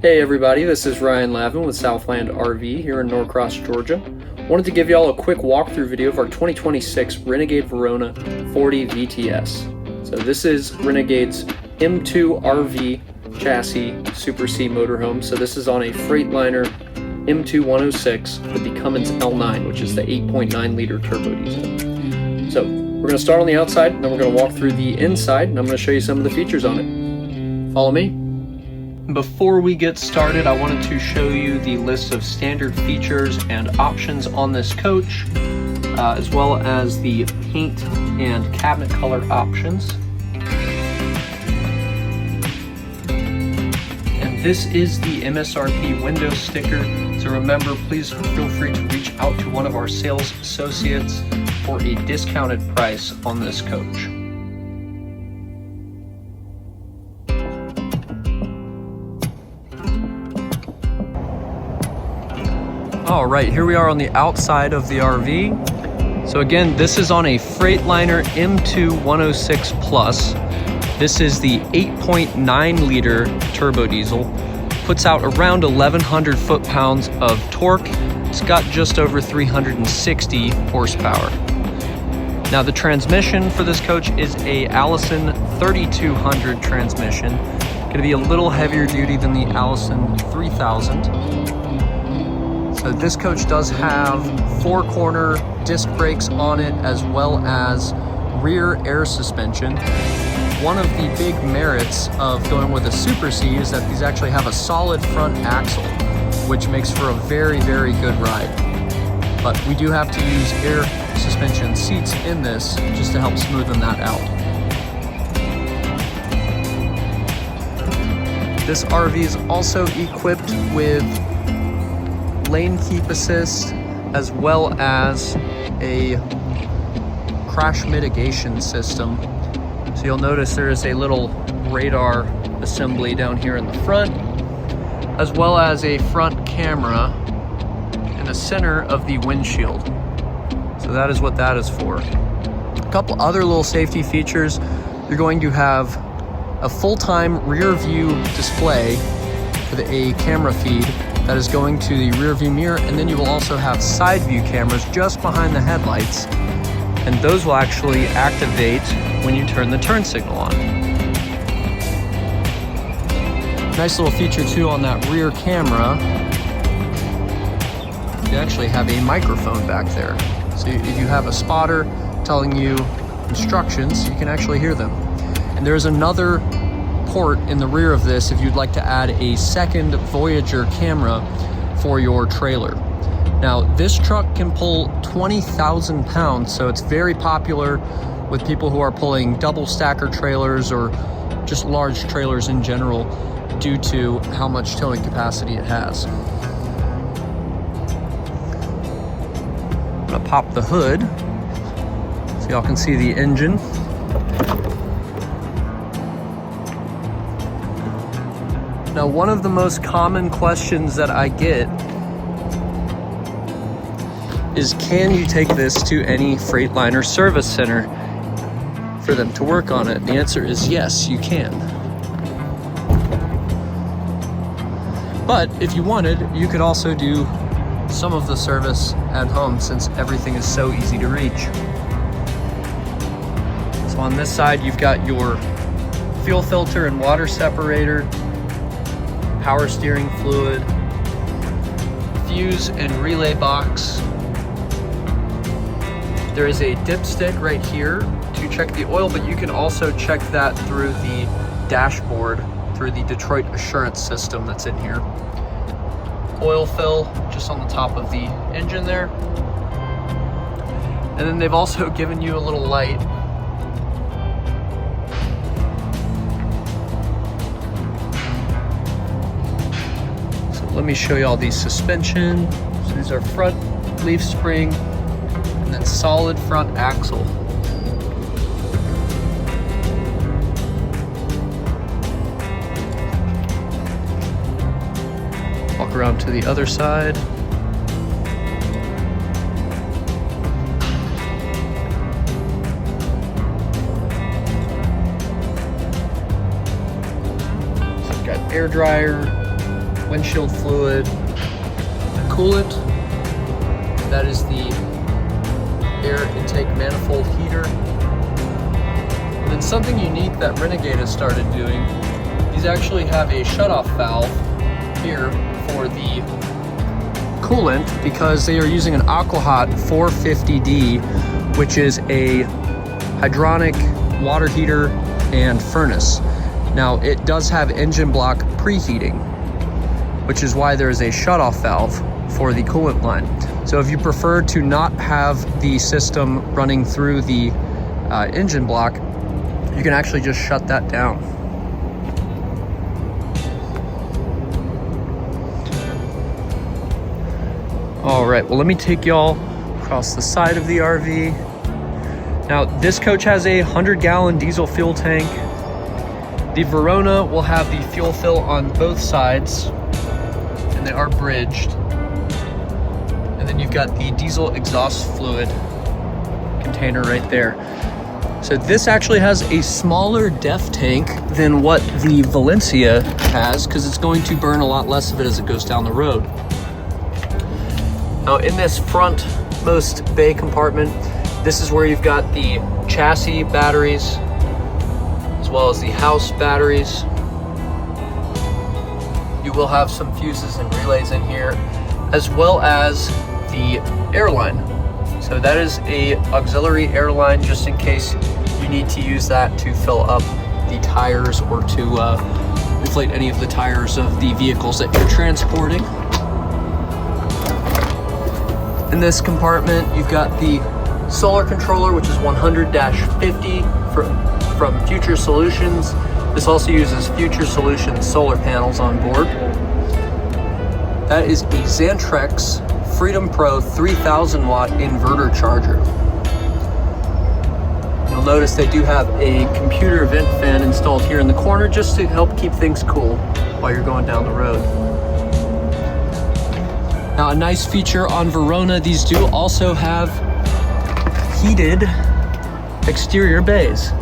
Hey everybody, this is Ryan Lavin with Southland RV here in Norcross, Georgia. Wanted to give y'all a quick walkthrough video of our 2026 Renegade Verona 40VTS. So this is Renegade's M2 RV chassis Super C motorhome. So this is on a Freightliner M2 106 with the Cummins L9, which is the 8.9 liter turbo diesel. So we're going to start on the outside, and then we're going to walk through the inside, and I'm going to show you some of the features on it. Follow me. Before we get started, I wanted to show you the list of standard features and options on this coach, as well as the paint and cabinet color options. And this is the MSRP window sticker, so remember, please feel free to reach out to one of our sales associates for a discounted price on this coach. All right, here we are on the outside of the RV. So again, this is on a Freightliner M2 106 Plus. This is the 8.9 liter turbo diesel. Puts out around 1,100 foot-pounds of torque. It's got just over 360 horsepower. Now the transmission for this coach is a Allison 3200 transmission. Gonna be a little heavier duty than the Allison 3000. So this coach does have 4-corner disc brakes on it, as well as rear air suspension. One of the big merits of going with a Super C is that these actually have a solid front axle, which makes for a very, very good ride. But we do have to use air suspension seats in this just to help smoothen that out. This RV is also equipped with lane keep assist, as well as a crash mitigation system. So you'll notice there is a little radar assembly down here in the front, as well as a front camera in the center of the windshield. So that is what that is for. A couple other little safety features. You're going to have a full-time rear view display with a camera feed that is going to the rear view mirror, and then you will also have side view cameras just behind the headlights, and those will actually activate when you turn the turn signal on. Nice little feature too on that rear camera, you actually have a microphone back there. So if you have a spotter telling you instructions, you can actually hear them. And there's another port in the rear of this if you'd like to add a second Voyager camera for your trailer. Now this truck can pull 20,000 pounds, so it's very popular with people who are pulling double stacker trailers or just large trailers in general due to how much towing capacity it has. I'm gonna pop the hood so y'all can see the engine. Now, one of the most common questions that I get is, can you take this to any Freightliner service center for them to work on it? The answer is yes, you can. But if you wanted, you could also do some of the service at home, since everything is so easy to reach. So on this side, you've got your fuel filter and water separator, power steering fluid, fuse and relay box. There is a dipstick right here to check the oil, but you can also check that through the dashboard through the Detroit Assurance system that's in here. Oil fill just on the top of the engine there. And then they've also given you a little light . Let me show you all these suspension. So these are front leaf spring and then solid front axle. Walk around to the other side. So I've got air dryer, windshield fluid, the coolant. That is the air intake manifold heater. And then something unique that Renegade has started doing, these actually have a shutoff valve here for the coolant because they are using an Aquahot 450D, which is a hydronic water heater and furnace. Now it does have engine block preheating, which is why there is a shutoff valve for the coolant line. So if you prefer to not have the system running through the engine block, you can actually just shut that down. All right, well, let me take y'all across the side of the RV. Now, this coach has a 100-gallon diesel fuel tank. The Verona will have the fuel fill on both sides, and they are bridged. And then you've got the diesel exhaust fluid container right there. So this actually has a smaller DEF tank than what the Valencia has, because it's going to burn a lot less of it as it goes down the road. Now in this frontmost bay compartment, this is where you've got the chassis batteries, as well as the house batteries. You will have some fuses and relays in here, as well as the airline. So that is a auxiliary airline, just in case you need to use that to fill up the tires or to inflate any of the tires of the vehicles that you're transporting. In this compartment, you've got the solar controller, which is 100-50 from Future Solutions. This also uses Future Solutions solar panels on board. That is a Xantrex Freedom Pro 3000 watt inverter charger. You'll notice they do have a computer vent fan installed here in the corner just to help keep things cool while you're going down the road. Now, a nice feature on Verona, these do also have heated exterior bays.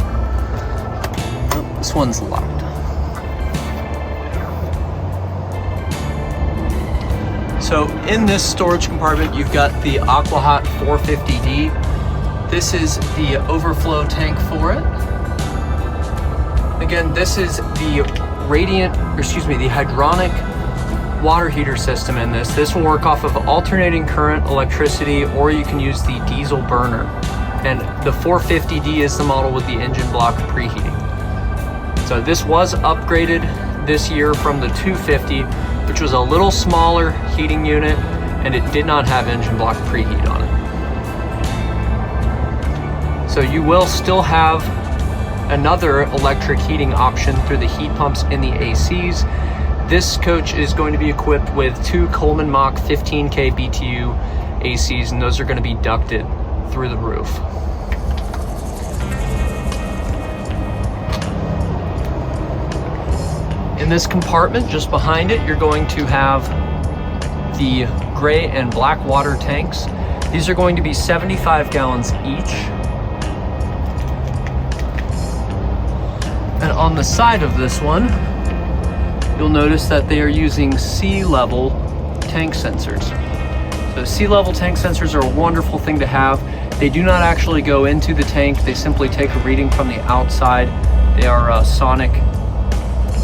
Oh, this one's locked. So in this storage compartment, you've got the Aquahot 450D. This is the overflow tank for it. Again, this is the the hydronic water heater system in this. This will work off of alternating current electricity, or you can use the diesel burner. And the 450D is the model with the engine block preheating. So this was upgraded this year from the 250, which was a little smaller heating unit, and it did not have engine block preheat on it. So you will still have another electric heating option through the heat pumps in the ACs. This coach is going to be equipped with two Coleman Mach 15K BTU ACs, and those are going to be ducted through the roof. In this compartment, just behind it, you're going to have the gray and black water tanks. These are going to be 75 gallons each. And on the side of this one, you'll notice that they are using sea level tank sensors. So sea level tank sensors are a wonderful thing to have. They do not actually go into the tank. They simply take a reading from the outside. They are a sonic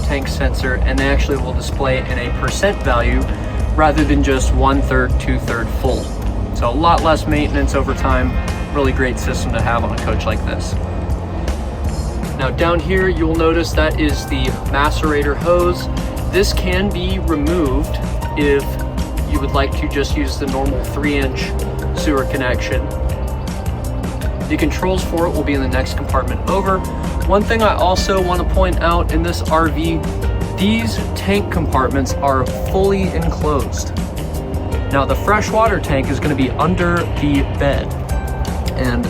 tank sensor, and they actually will display in a percent value rather than just 1/3, 2/3 full. So a lot less maintenance over time. Really great system to have on a coach like this. Now down here, you'll notice that is the macerator hose. This can be removed if you would like to just use the normal 3-inch sewer connection. The controls for it will be in the next compartment over. One thing I also want to point out in this RV, these tank compartments are fully enclosed. Now the freshwater tank is going to be under the bed, and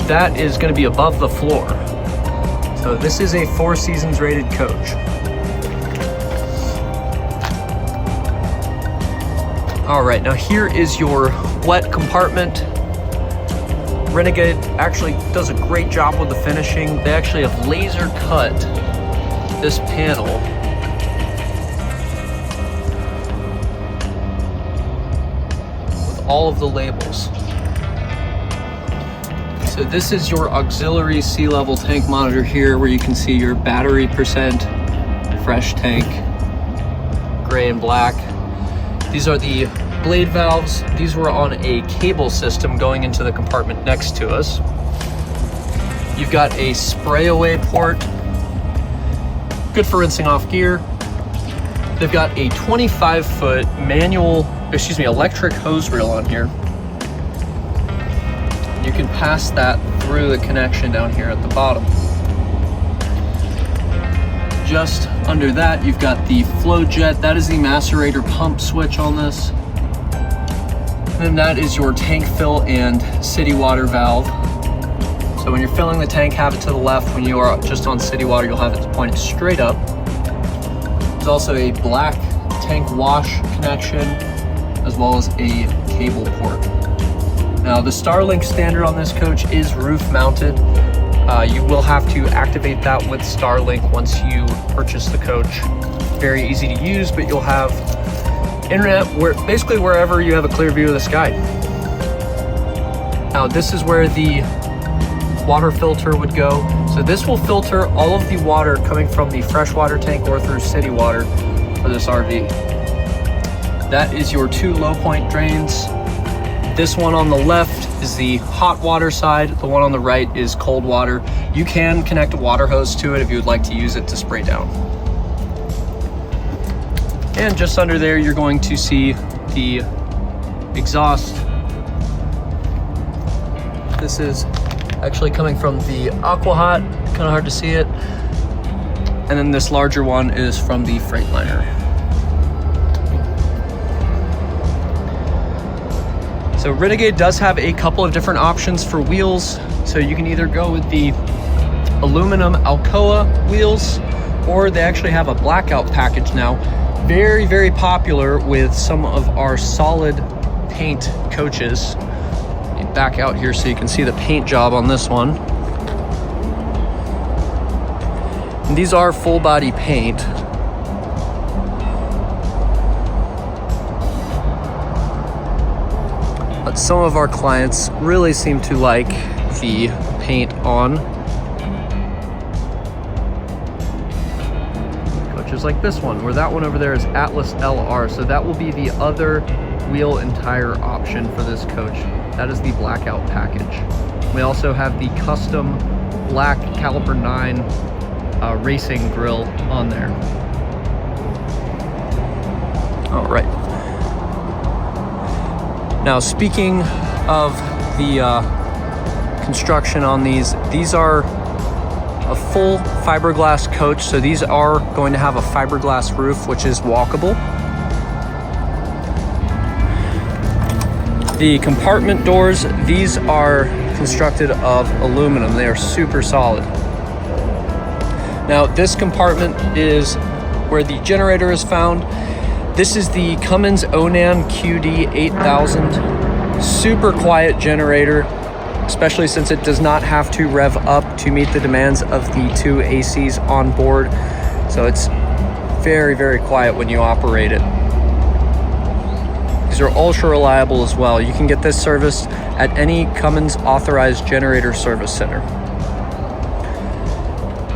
that is going to be above the floor. So this is a 4 Seasons rated coach. All right, now here is your wet compartment. Renegade actually does a great job with the finishing. They actually have laser cut this panel all of the labels. So this is your auxiliary sea level tank monitor here, where you can see your battery percent, fresh tank, gray and black. These are the blade valves. These were on a cable system going into the compartment next to us. You've got a spray away port, good for rinsing off gear. They've got a 25-foot electric hose reel on here. You can pass that through the connection down here at the bottom. Just under that, you've got the flow jet. That is the macerator pump switch on this. And then that is your tank fill and city water valve. So when you're filling the tank, have it to the left. When you are just on city water, you'll have it pointed straight up. There's also a black tank wash connection, as well as a cable port. Now the Starlink standard on this coach is roof mounted. You will have to activate that with Starlink once you purchase the coach. Very easy to use, but you'll have internet basically wherever you have a clear view of the sky. Now this is where the water filter would go. So this will filter all of the water coming from the freshwater tank or through city water for this RV. That is your 2 low point drains. This one on the left is the hot water side. The one on the right is cold water. You can connect a water hose to it if you would like to use it to spray down. And just under there, you're going to see the exhaust. This is actually coming from the Aquahot, kind of hard to see it. And then this larger one is from the Freightliner. So Renegade does have a couple of different options for wheels. So you can either go with the aluminum Alcoa wheels, or they actually have a blackout package now. Very, very popular with some of our solid paint coaches. Back out here so you can see the paint job on this one. And these are full body paint. But some of our clients really seem to like the paint on coaches like this one, where that one over there is Atlas LR. So that will be the other wheel and tire option for this coach. That is the blackout package. We also have the custom black caliper 9 racing grille on there. All right. Now, speaking of the construction on these are a full fiberglass coach. So these are going to have a fiberglass roof, which is walkable. The compartment doors, these are constructed of aluminum. They are super solid. Now this compartment is where the generator is found. This is the Cummins Onan QD 8000. Super quiet generator, especially since it does not have to rev up to meet the demands of the 2 ACs on board. So it's very, very quiet when you operate it. These are ultra reliable as well. You can get this serviced at any Cummins authorized generator service center.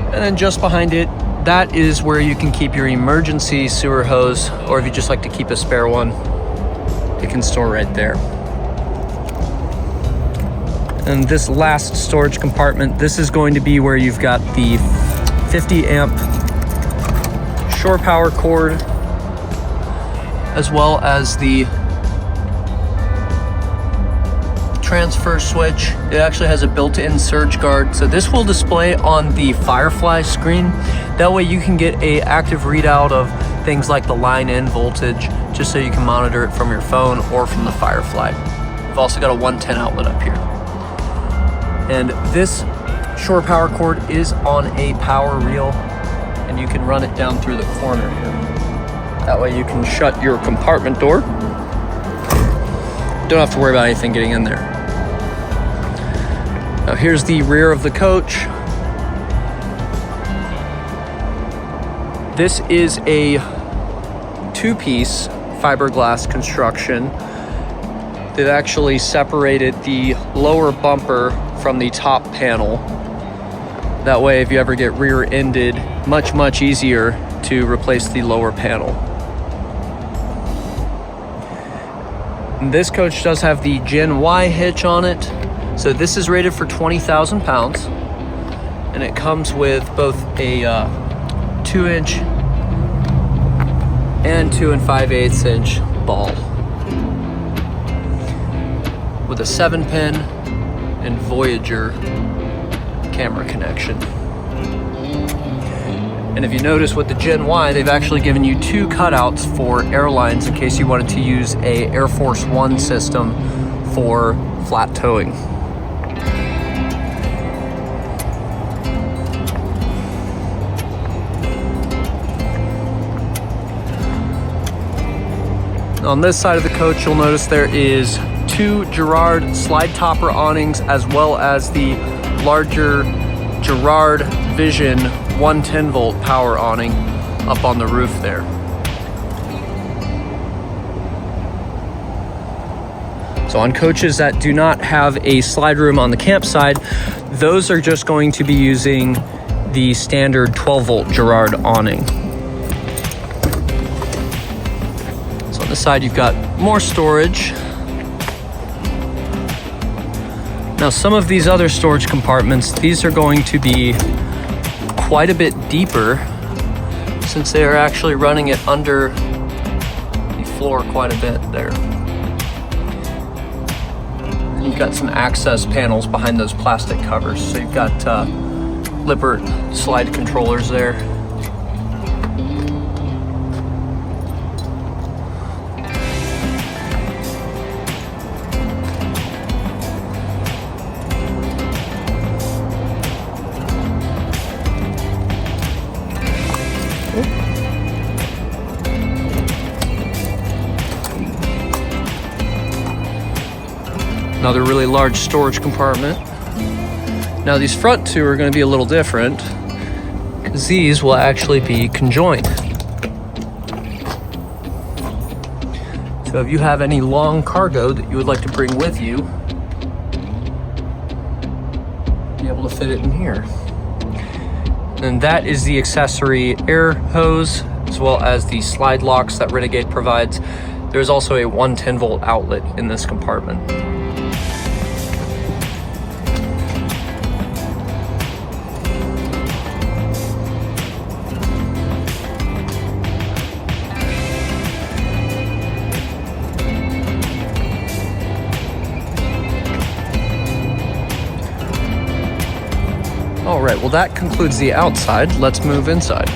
And then just behind it, that is where you can keep your emergency sewer hose, or if you just like to keep a spare one, it can store right there. And this last storage compartment, this is going to be where you've got the 50 amp shore power cord, as well as the transfer switch. It actually has a built-in surge guard. So this will display on the Firefly screen. That way you can get an active readout of things like the line in voltage, just so you can monitor it from your phone or from the Firefly. We've also got a 110 outlet up here. And this shore power cord is on a power reel, and you can run it down through the corner here. That way you can shut your compartment door. Don't have to worry about anything getting in there. Now here's the rear of the coach. This is a 2-piece fiberglass construction. they've actually separated the lower bumper from the top panel. That way, if you ever get rear-ended, much easier to replace the lower panel. And this coach does have the Gen Y hitch on it. So this is rated for 20,000 pounds. And it comes with both a 2-inch and 2 5/8 inch ball with a 7-pin and Voyager camera connection. And if you notice with the Gen Y, they've actually given you 2 cutouts for airlines in case you wanted to use a Air Force One system for flat towing. On this side of the coach, you'll notice there is 2 Girard slide topper awnings, as well as the larger Girard Vision 110 volt power awning up on the roof there. So on coaches that do not have a slide room on the campsite, those are just going to be using the standard 12 volt Girard awning. So on the side, you've got more storage. Now, some of these other storage compartments, these are going to be quite a bit deeper since they are actually running it under the floor quite a bit there. And you've got some access panels behind those plastic covers. So you've got Lippert slide controllers there. Another really large storage compartment. Now these front 2 are going to be a little different because these will actually be conjoined. So if you have any long cargo that you would like to bring with you, be able to fit it in here. And that is the accessory air hose, as well as the slide locks that Renegade provides. There's also a 110 volt outlet in this compartment. All right, well, that concludes the outside. Let's move inside.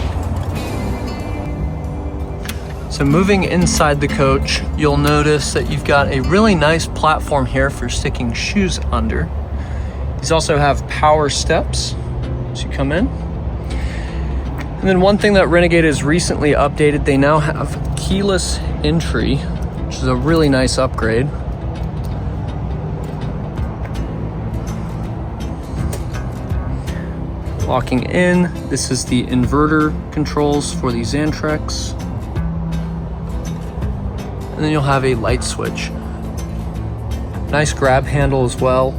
So moving inside the coach, you'll notice that you've got a really nice platform here for sticking shoes under. These also have power steps as you come in. And then one thing that Renegade has recently updated, they now have keyless entry, which is a really nice upgrade. Locking in, this is the inverter controls for the Xantrex. And then you'll have a light switch. Nice grab handle as well.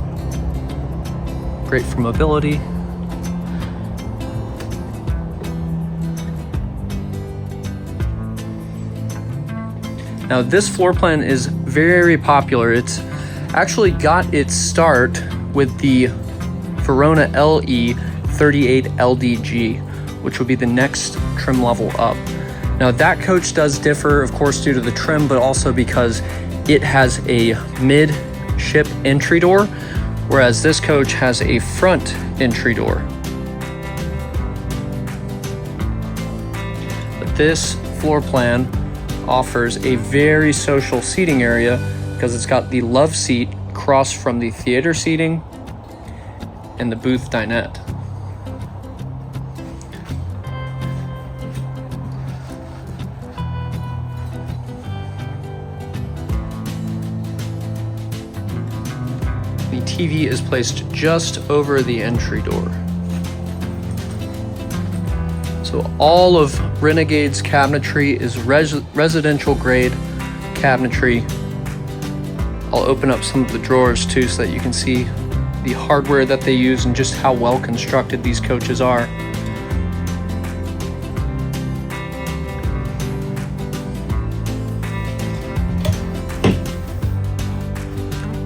Great for mobility. Now this floor plan is very popular. It's actually got its start with the Verona LE 38 LDG, which would be the next trim level up. Now that coach does differ, of course, due to the trim, but also because it has a mid-ship entry door, whereas this coach has a front entry door. But this floor plan offers a very social seating area because it's got the love seat across from the theater seating and the booth dinette. The TV is placed just over the entry door. So all of Renegade's cabinetry is residential grade cabinetry. I'll open up some of the drawers too so that you can see the hardware that they use and just how well constructed these coaches are.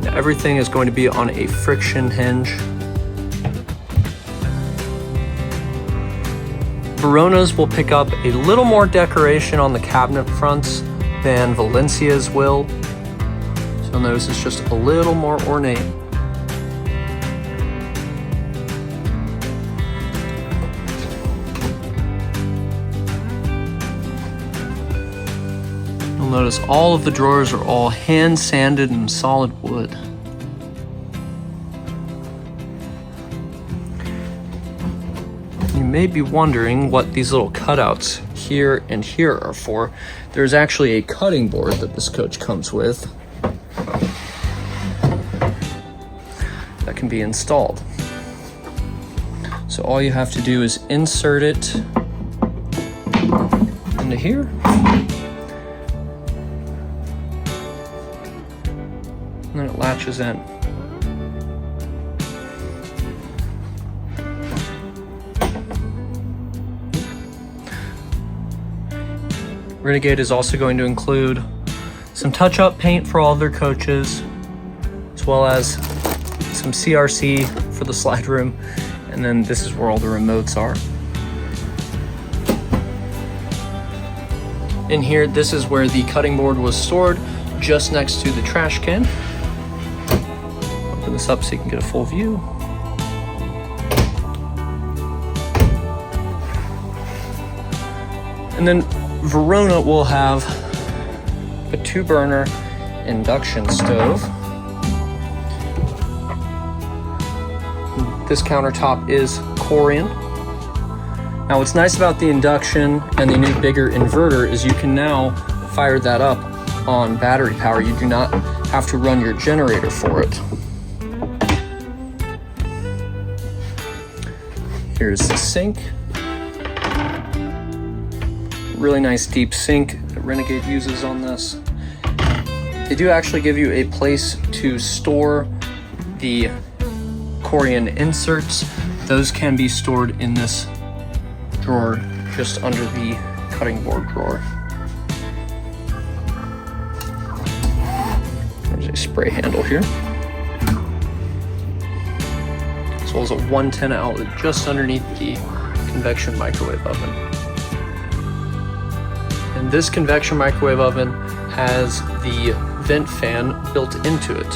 Now, everything is going to be on a friction hinge. Veronas will pick up a little more decoration on the cabinet fronts than Valencias will. So you'll notice it's just a little more ornate. You'll notice all of the drawers are all hand sanded in solid wood. You may be wondering what these little cutouts here and here are for. There's actually a cutting board that this coach comes with that can be installed. So all you have to do is insert it into here. And then it latches in. Renegade is also going to include some touch-up paint for all of their coaches, as well as some CRC for the slide room, and then this is where all the remotes are. In here, this is where the cutting board was stored, just next to the trash can. Open this up so you can get a full view. And then Verona will have a 2-burner induction stove. This countertop is Corian. Now what's nice about the induction and the new bigger inverter is you can now fire that up on battery power. You do not have to run your generator for it. Here's the sink. Really nice deep sink that Renegade uses on this. They do actually give you a place to store the Corian inserts. Those can be stored in this drawer just under the cutting board drawer. There's a spray handle here, as well as a 110 outlet just underneath the convection microwave oven. And this convection microwave oven has the vent fan built into it.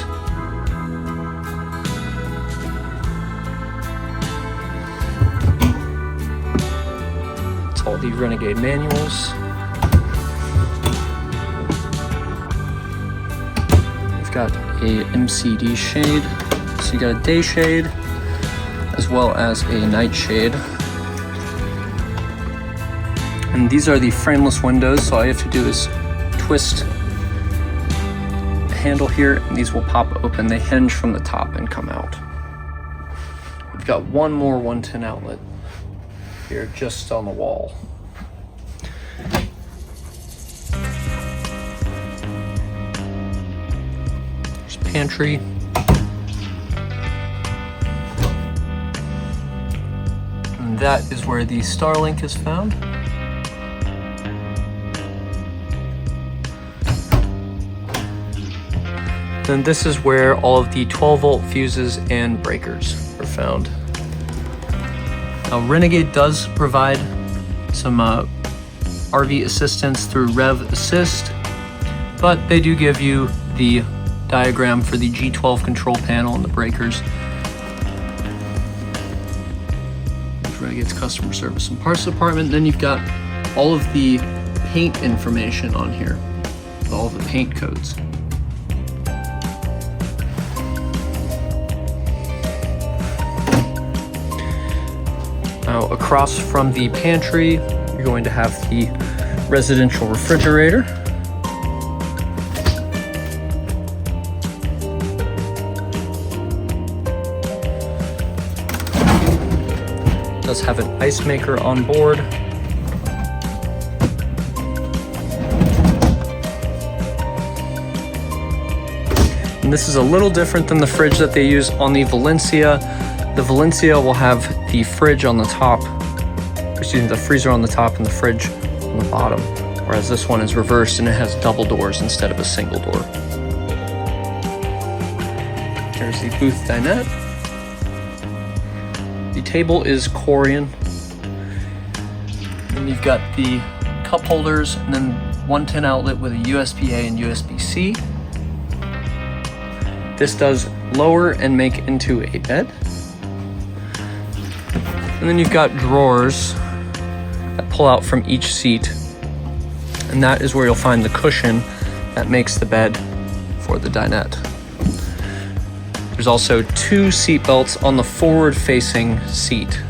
It's all the Renegade manuals. We've got a MCD shade, so you got a day shade as well as a night shade. And these are the frameless windows, so all you have to do is twist the handle here, and these will pop open. They hinge from the top and come out. We've got one more 110 outlet here just on the wall. There's pantry. And that is where the Starlink is found. Then this is where all of the 12-volt fuses and breakers are found. Now, Renegade does provide some RV assistance through Rev Assist, but they do give you the diagram for the G12 control panel and the breakers. Renegade's customer service and parts department. Then you've got all of the paint information on here, all of the paint codes. Now, across from the pantry, you're going to have the residential refrigerator. It does have an ice maker on board. And this is a little different than the fridge that they use on the Valencia. The Valencia will have the fridge on the top, excuse me, the freezer on the top and the fridge on the bottom, whereas this one is reversed and it has double doors instead of a single door. There's the booth dinette. The table is Corian. And you've got the cup holders and then 110 outlet with a USB-A and USB-C. This does lower and make into a bed. And then you've got drawers that pull out from each seat. And that is where you'll find the cushion that makes the bed for the dinette. There's also 2 seat belts on the forward-facing seat.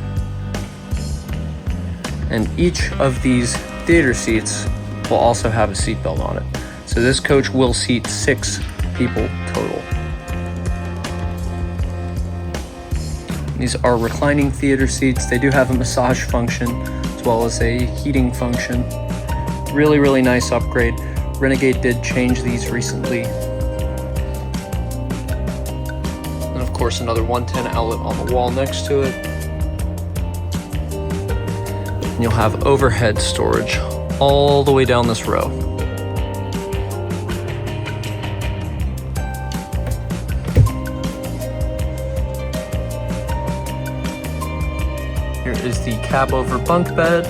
And each of these theater seats will also have a seat belt on it. So this coach will seat 6 people total. These are reclining theater seats. They do have a massage function as well as a heating function. Really, really nice upgrade. Renegade did change these recently. And of course, another 110 outlet on the wall next to it. And you'll have overhead storage all the way down this row. Here is the cab over bunk bed.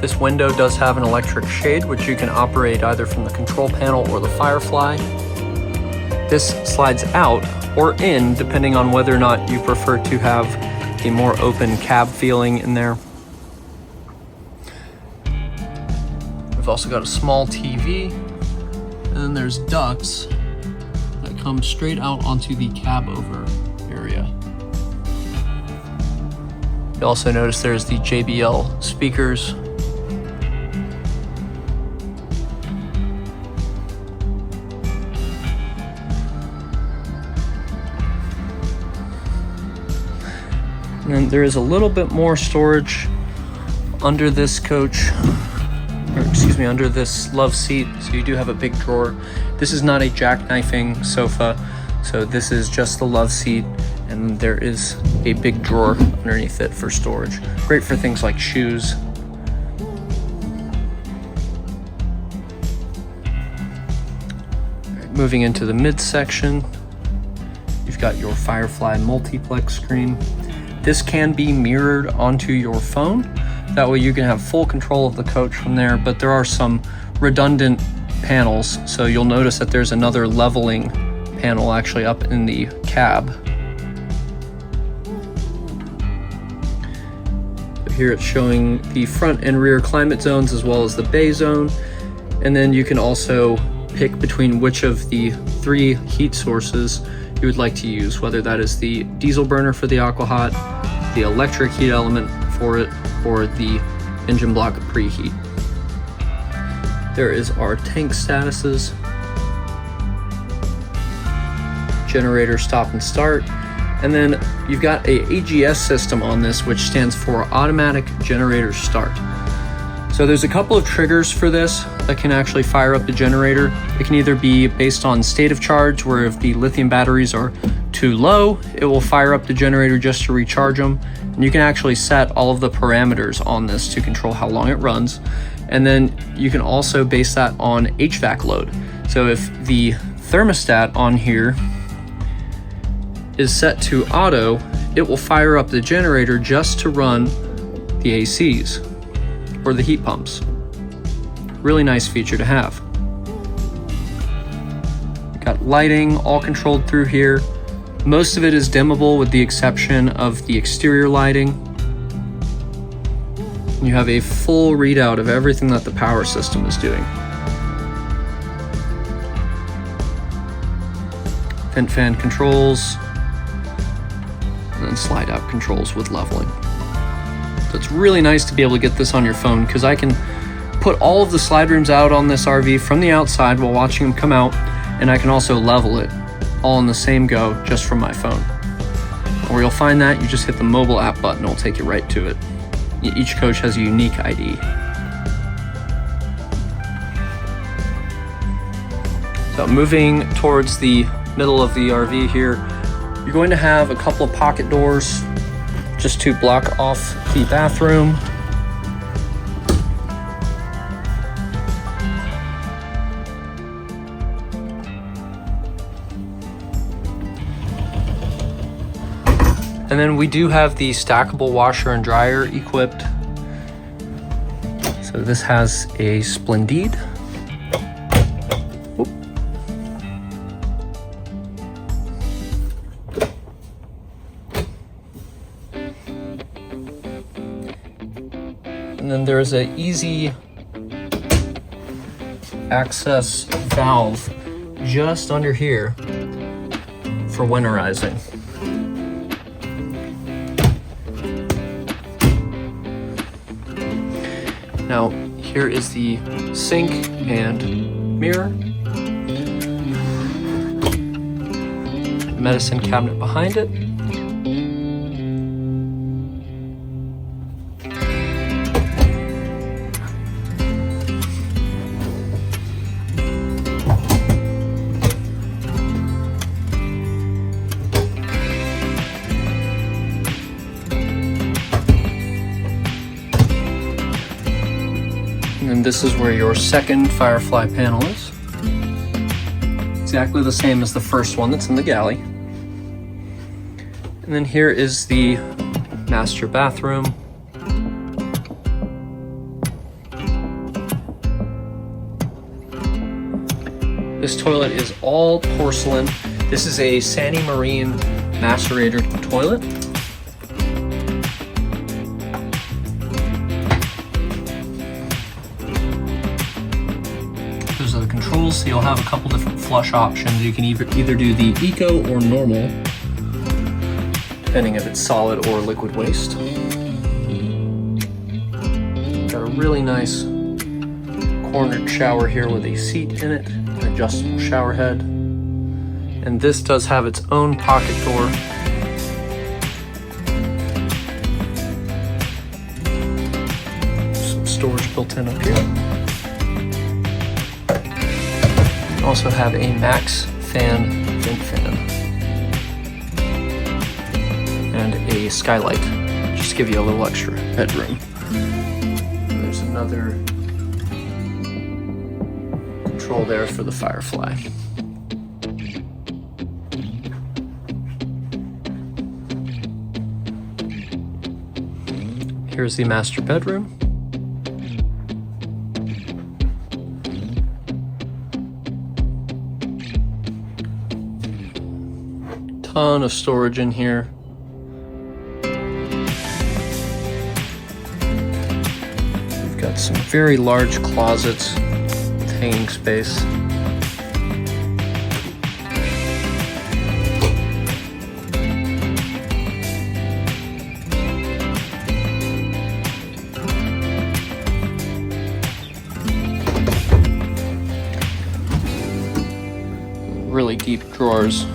This window does have an electric shade, which you can operate either from the control panel or the Firefly. This slides out or in, depending on whether or not you prefer to have a more open cab feeling in there. We've also got a small TV, and then there's ducts that come straight out onto the cab over area. You also notice there's the JBL speakers. And then there is a little bit more storage under this coach, or excuse me, under this love seat. So you do have a big drawer. This is not a jackknifing sofa, so this is just the love seat, and there is a big drawer underneath it for storage. Great for things like shoes. Right, moving into the midsection, you've got your Firefly multiplex screen. This can be mirrored onto your phone. That way you can have full control of the coach from there, but there are some redundant panels. So you'll notice that there's another leveling panel actually up in the cab. Here it's showing the front and rear climate zones as well as the bay zone. And then you can also pick between which of the 3 heat sources you would like to use, whether that is the diesel burner for the Aquahot, the electric heat element for it, or the engine block preheat. There is our tank statuses, generator stop and start, and then you've got a AGS system on this, which stands for automatic generator start. So there's a couple of triggers for this that can actually fire up the generator. It can either be based on state of charge, where if the lithium batteries are too low, it will fire up the generator just to recharge them. And you can actually set all of the parameters on this to control how long it runs. And then you can also base that on HVAC load. So if the thermostat on here is set to auto, it will fire up the generator just to run the ACs or the heat pumps. Really nice feature to have. Got lighting all controlled through here. Most of it is dimmable with the exception of the exterior lighting. You have a full readout of everything that the power system is doing. Vent fan controls, and then slide out controls with leveling. So it's really nice to be able to get this on your phone, because I can put all of the slide rooms out on this RV from the outside while watching them come out, and I can also level it all in the same go just from my phone. Where you'll find that, you just hit the mobile app button, it'll take you right to it. Each coach has a unique ID. So moving towards the middle of the RV here, you're going to have a couple of pocket doors just to block off the bathroom. And then we do have the stackable washer and dryer equipped. So this has a Splendide. Whoop. And then there's an easy access valve just under here for winterizing. Now, here is the sink and mirror. Medicine cabinet behind it. And this is where your second Firefly panel is. Exactly the same as the first one that's in the galley. And then here is the master bathroom. This toilet is all porcelain. This is a Sani Marine macerator toilet. Those are the controls, so you'll have a couple different flush options. You can either do the eco or normal, depending if it's solid or liquid waste. Got a really nice cornered shower here with a seat in it, an adjustable shower head. And this does have its own pocket door. Some storage built in up here. You also have a Max fan vent fan and a skylight, just to give you a little extra bedroom. There's another control there for the Firefly. Here's the master bedroom. Ton of storage in here. We've got some very large closets with hanging space. Really deep drawers.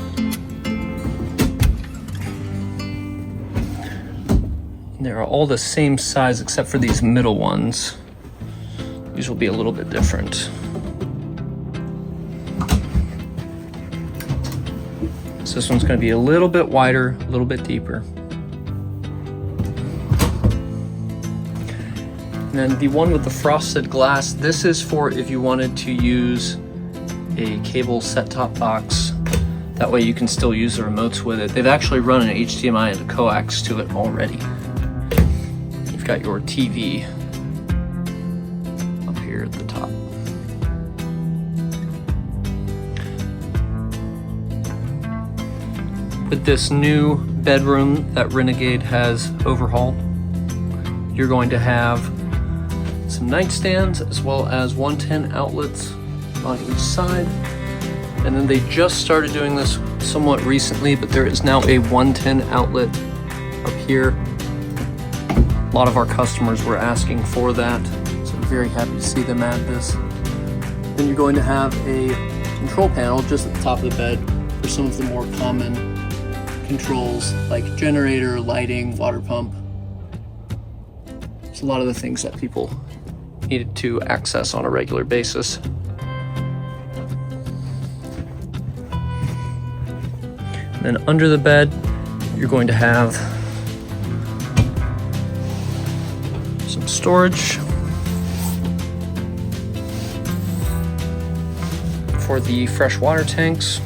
They're all the same size except for these middle ones. These will be a little bit different. So this one's going to be a little bit wider, a little bit deeper. And then the one with the frosted glass, this is for if you wanted to use a cable set-top box. That way you can still use the remotes with it. They've actually run an HDMI and a coax to it already. You've got your TV up here at the top. With this new bedroom that Renegade has overhauled, you're going to have some nightstands as well as 110 outlets on each side. And then they just started doing this somewhat recently, but there is now a 110 outlet up here. A lot of our customers were asking for that, so I'm very happy to see them add this. Then you're going to have a control panel just at the top of the bed for some of the more common controls like generator, lighting, water pump. It's a lot of the things that people needed to access on a regular basis. And then under the bed, you're going to have some storage for the fresh water tanks.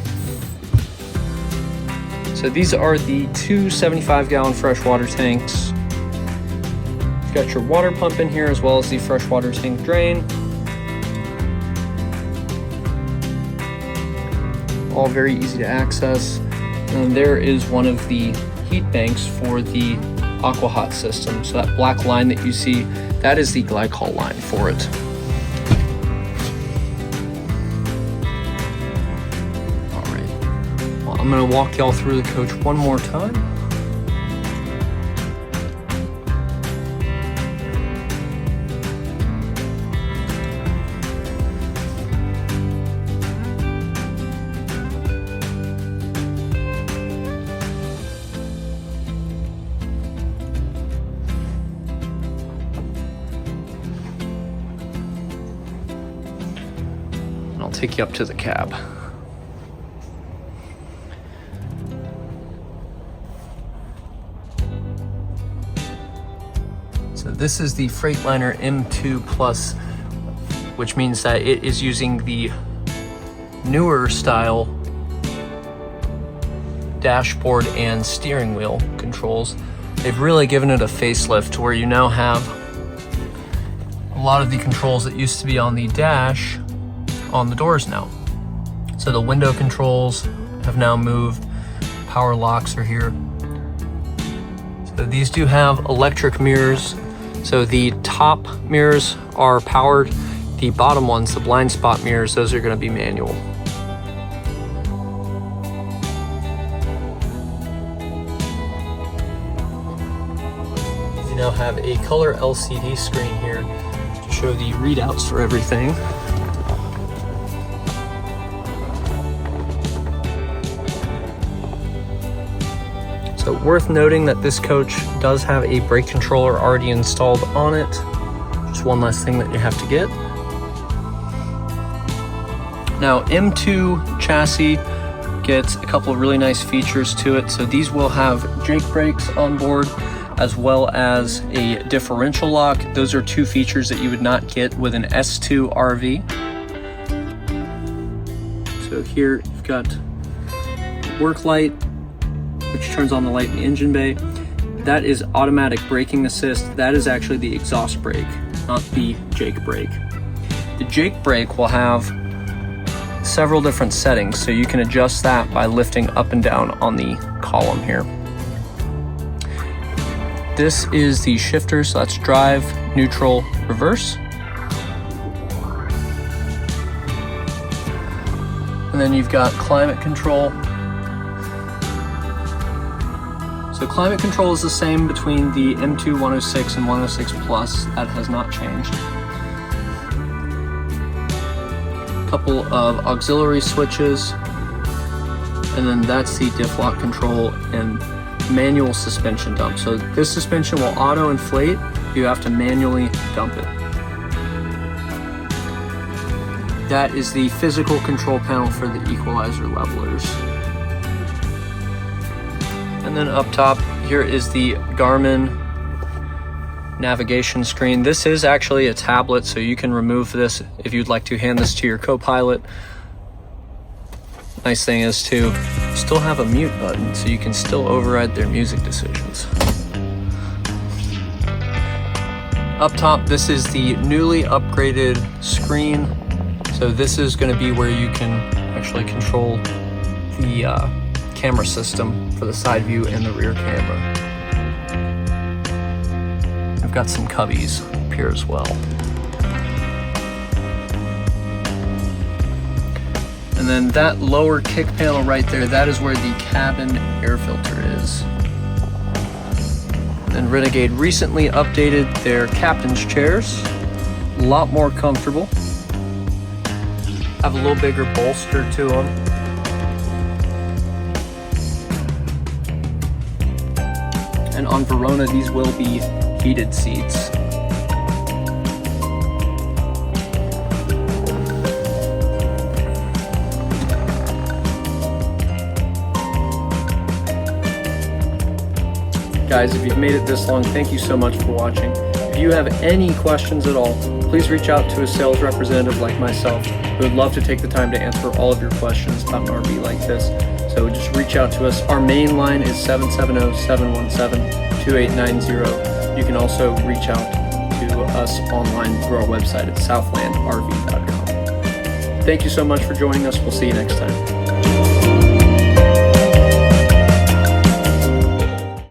So these are the two 75-gallon freshwater tanks. You've got your water pump in here as well as the freshwater tank drain. All very easy to access. And there is one of the heat banks for the aqua hot system. So that black line that you see, that is the glycol line for it. I'm going to walk y'all through the coach one more time. And I'll take you up to the cab. So this is the Freightliner M2 Plus, which means that it is using the newer style dashboard and steering wheel controls. They've really given it a facelift to where you now have a lot of the controls that used to be on the dash on the doors now. So the window controls have now moved, power locks are here. So these do have electric mirrors. So the top mirrors are powered. The bottom ones, the blind spot mirrors, those are going to be manual. You now have a color LCD screen here to show the readouts for everything. So worth noting that this coach does have a brake controller already installed on it. Just one last thing that you have to get. Now M2 chassis gets a couple of really nice features to it. So these will have Jake brakes on board as well as a differential lock. Those are two features that you would not get with an S2 RV. So here you've got work light, which turns on the light in the engine bay. That is automatic braking assist. That is actually the exhaust brake, not the Jake brake. The Jake brake will have several different settings, so you can adjust that by lifting up and down on the column here. This is the shifter, so that's drive, neutral, reverse. And then you've got climate control. So climate control is the same between the M2 106 and 106 Plus. That has not changed. A couple of auxiliary switches, and then that's the diff lock control and manual suspension dump. So this suspension will auto inflate. You have to manually dump it. That is the physical control panel for the equalizer levelers. And then up top, here is the Garmin navigation screen. This is actually a tablet, so you can remove this if you'd like to hand this to your co-pilot. Nice thing is to still have a mute button, so you can still override their music decisions. Up top, this is the newly upgraded screen. So this is going to be where you can actually control the camera system for the side view and the rear camera. I've got some cubbies up here as well. And then that lower kick panel right there, that is where the cabin air filter is. And then Renegade recently updated their captain's chairs. A lot more comfortable. Have a little bigger bolster to them. And on Verona, these will be heated seats. Guys, if you've made it this long, thank you so much for watching. If you have any questions at all, please reach out to a sales representative like myself. We would love to take the time to answer all of your questions about an RV like this. So just reach out to us. Our main line is 770-717-2890. You can also reach out to us online through our website at southlandrv.com. Thank you so much for joining us. We'll see you next time.